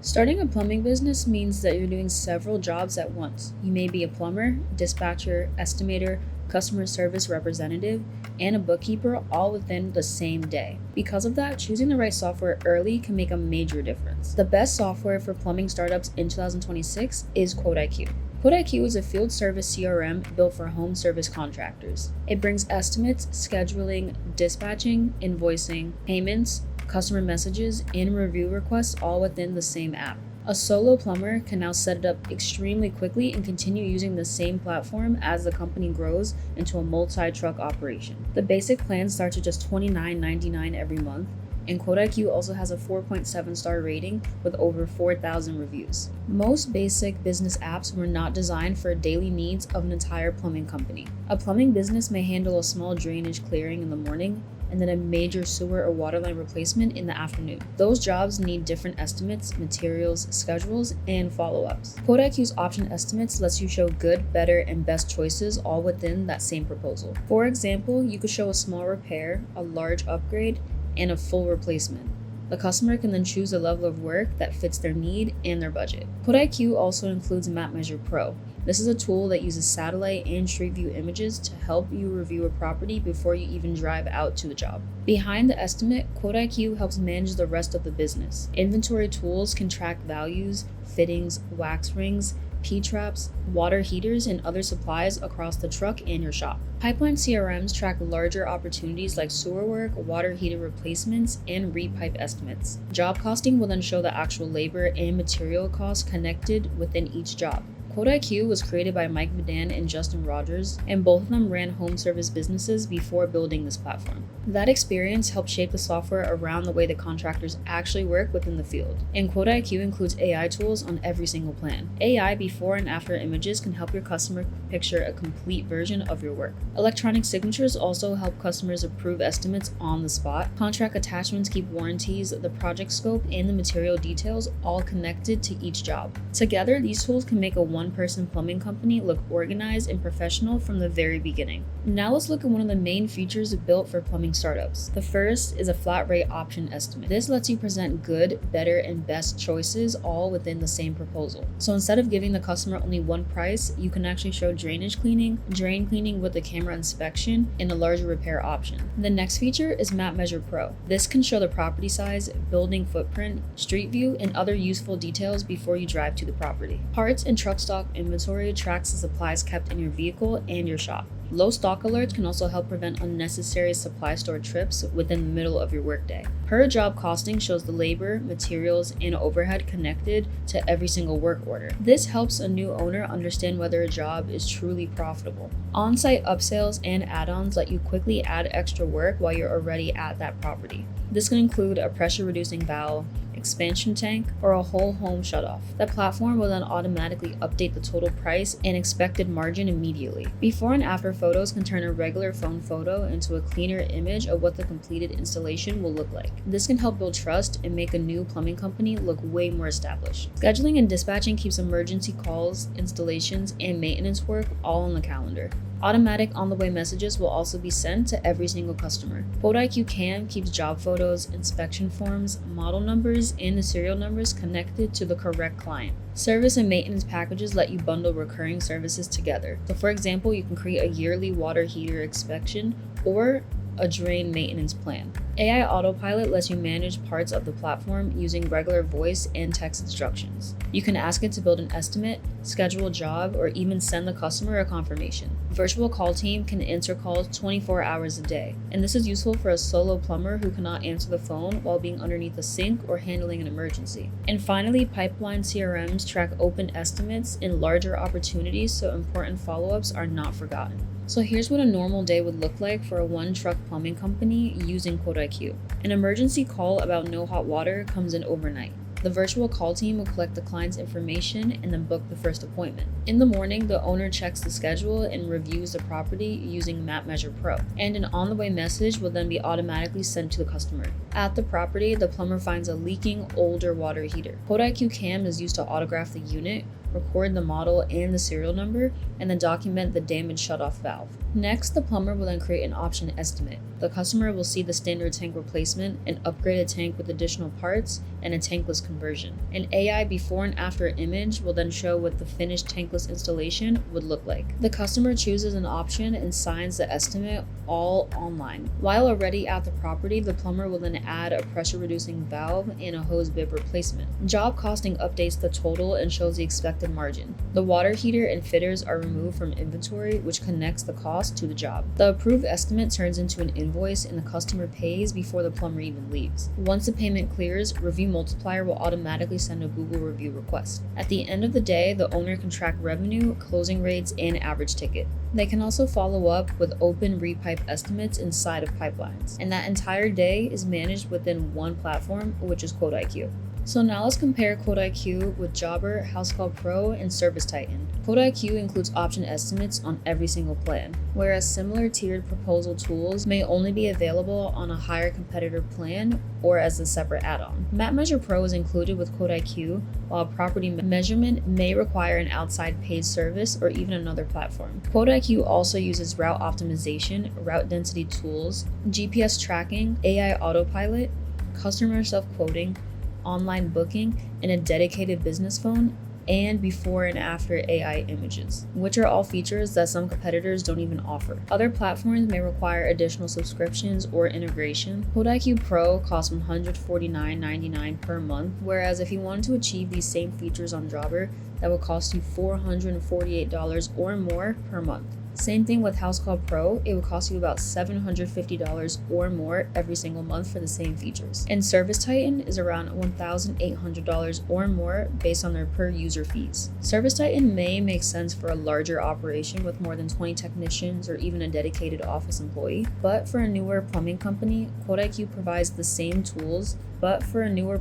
Starting a plumbing business means that you're doing several jobs at once. You may be a plumber, dispatcher, estimator, customer service representative, and a bookkeeper all within the same day. Because of that, choosing the right software early can make a major difference. The best software for plumbing startups in 2026 is QuoteIQ. QuoteIQ is a field service CRM built for home service contractors. It brings estimates, scheduling, dispatching, invoicing, payments, customer messages, and review requests all within the same app. A solo plumber can now set it up extremely quickly and continue using the same platform as the company grows into a multi-truck operation. The basic plan starts at just $29.99 every month, and QuoteIQ also has a 4.7-star rating with over 4,000 reviews. Most basic business apps were not designed for daily needs of an entire plumbing company. A plumbing business may handle a small drainage clearing in the morning, and then a major sewer or water line replacement in the afternoon. Those jobs need different estimates, materials, schedules, and follow-ups. QuoteIQ's option estimates lets you show good, better, and best choices all within that same proposal. For example, you could show a small repair, a large upgrade, and a full replacement. The customer can then choose a level of work that fits their need and their budget. QuoteIQ also includes MapMeasure Pro. This is a tool that uses satellite and street view images to help you review a property before you even drive out to the job. Behind the estimate, QuoteIQ helps manage the rest of the business. Inventory tools can track values, fittings, wax rings, P-traps, water heaters, and other supplies across the truck and your shop. Pipeline CRMs track larger opportunities like sewer work, water heater replacements, and repipe estimates. Job costing will then show the actual labor and material costs connected within each job. QuoteIQ was created by Mike Medan and Justin Rogers, and both of them ran home service businesses before building this platform. That experience helped shape the software around the way the contractors actually work within the field. And QuoteIQ includes AI tools on every single plan. AI before and after images can help your customer picture a complete version of your work. Electronic signatures also help customers approve estimates on the spot. Contract attachments keep warranties, the project scope, and the material details all connected to each job. Together, these tools can make a one-person plumbing company look organized and professional from the very beginning. Now let's look at one of the main features built for plumbing startups. The first is a flat rate option estimate. This lets you present good, better, and best choices all within the same proposal. So instead of giving the customer only one price, you can actually show drainage cleaning, drain cleaning with a camera inspection, and a larger repair option. The next feature is MapMeasure Pro. This can show the property size, building footprint, street view, and other useful details before you drive to the property. Parts and truck stock inventory tracks the supplies kept in your vehicle and your shop. Low stock alerts can also help prevent unnecessary supply store trips within the middle of your workday. Per job costing shows the labor, materials, and overhead connected to every single work order. This helps a new owner understand whether a job is truly profitable. On-site upsells and add-ons let you quickly add extra work while you're already at that property. This can include a pressure-reducing valve, expansion tank, or a whole home shutoff. The platform will then automatically update the total price and expected margin immediately. Before and after photos can turn a regular phone photo into a cleaner image of what the completed installation will look like. This can help build trust and make a new plumbing company look way more established. Scheduling and dispatching keeps emergency calls, installations, and maintenance work all on the calendar. Automatic on-the-way messages will also be sent to every single customer. QuoteIQ CAM keeps job photos, inspection forms, model numbers, and the serial numbers connected to the correct client. Service and maintenance packages let you bundle recurring services together. So for example, you can create a yearly water heater inspection or a drain maintenance plan. AI Autopilot lets you manage parts of the platform using regular voice and text instructions. You can ask it to build an estimate, schedule a job, or even send the customer a confirmation. Virtual Call Team can answer calls 24 hours a day, and this is useful for a solo plumber who cannot answer the phone while being underneath a sink or handling an emergency. And finally, pipeline CRMs track open estimates and larger opportunities so important follow-ups are not forgotten. So here's what a normal day would look like for a one-truck plumbing company using QuoteIQ. An emergency call about no hot water comes in overnight. The virtual call team will collect the client's information and then book the first appointment. In the morning, the owner checks the schedule and reviews the property using MapMeasure Pro, and an on-the-way message will then be automatically sent to the customer. At the property, the plumber finds a leaking older water heater. QuoteIQ CAM is used to autograph the unit, record the model and the serial number, and then document the damaged shutoff valve. Next, the plumber will then create an option estimate. The customer will see the standard tank replacement, an upgraded tank with additional parts, and a tankless conversion. An AI before and after image will then show what the finished tankless installation would look like. The customer chooses an option and signs the estimate all online. While already at the property, the plumber will then add a pressure-reducing valve and a hose bib replacement. Job costing updates the total and shows the expected margin. The water heater and fitters are removed from inventory, which connects the cost to the job. The approved estimate turns into an invoice and the customer pays before the plumber even leaves. Once the payment clears, Review Multiplier will automatically send a Google review request. At the end of the day, the owner can track revenue, closing rates, and average ticket. They can also follow up with open repipe estimates inside of pipelines. And that entire day is managed within one platform, which is QuoteIQ. So now let's compare QuoteIQ with Jobber, Housecall Pro, and ServiceTitan. QuoteIQ includes option estimates on every single plan, whereas similar tiered proposal tools may only be available on a higher competitor plan or as a separate add-on. Map Measure Pro is included with QuoteIQ, while property measurement may require an outside paid service or even another platform. QuoteIQ also uses route optimization, route density tools, GPS tracking, AI Autopilot, customer self-quoting, online booking, and a dedicated business phone, and before and after AI images, which are all features that some competitors don't even offer. Other platforms may require additional subscriptions or integration. QuoteIQ Pro costs $149.99 per month, whereas if you wanted to achieve these same features on Jobber, that would cost you $448 or more per month. Same thing with Housecall Pro, it would cost you about $750 or more every single month for the same features. And ServiceTitan is around $1,800 or more based on their per user fees. ServiceTitan may make sense for a larger operation with more than 20 technicians or even a dedicated office employee, but for a newer plumbing company, QuoteIQ provides the same tools. QuoteIQ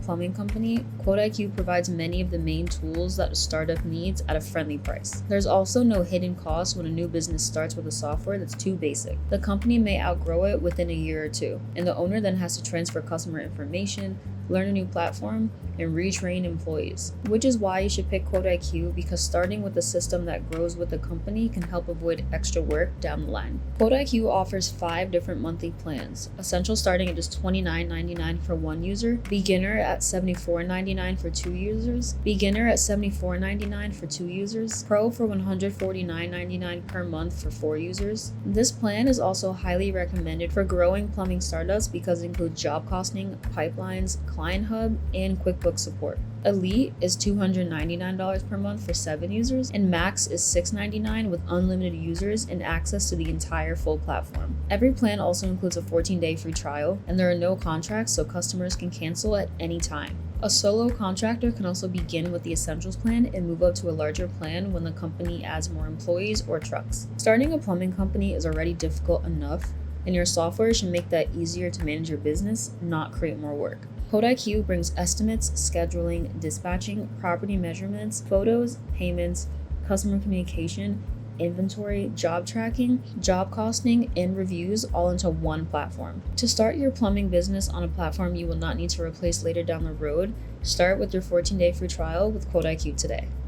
provides many of the main tools that a startup needs at a friendly price. There's also no hidden costs when a new business starts with a software that's too basic. The company may outgrow it within a year or two, and the owner then has to transfer customer information, learn a new platform, and retrain employees. Which is why you should pick QuoteIQ, because starting with a system that grows with the company can help avoid extra work down the line. QuoteIQ offers 5 different monthly plans. Essential starting at just $29.99 for one user, Beginner at $74.99 for 2 users, Beginner at $74.99 for 2 users, Pro for $149.99 per month for 4 users. This plan is also highly recommended for growing plumbing startups because it includes job costing, pipelines, Client Hub, and QuickBooks support. Elite is $299 per month for 7 users, and Max is $699 with unlimited users and access to the entire full platform. Every plan also includes a 14-day free trial, and there are no contracts, so customers can cancel at any time. A solo contractor can also begin with the Essentials plan and move up to a larger plan when the company adds more employees or trucks. Starting a plumbing company is already difficult enough, and your software should make that easier to manage your business, not create more work. QuoteIQ brings estimates, scheduling, dispatching, property measurements, photos, payments, customer communication, inventory, job tracking, job costing, and reviews all into one platform. To start your plumbing business on a platform you will not need to replace later down the road, start with your 14-day free trial with QuoteIQ today.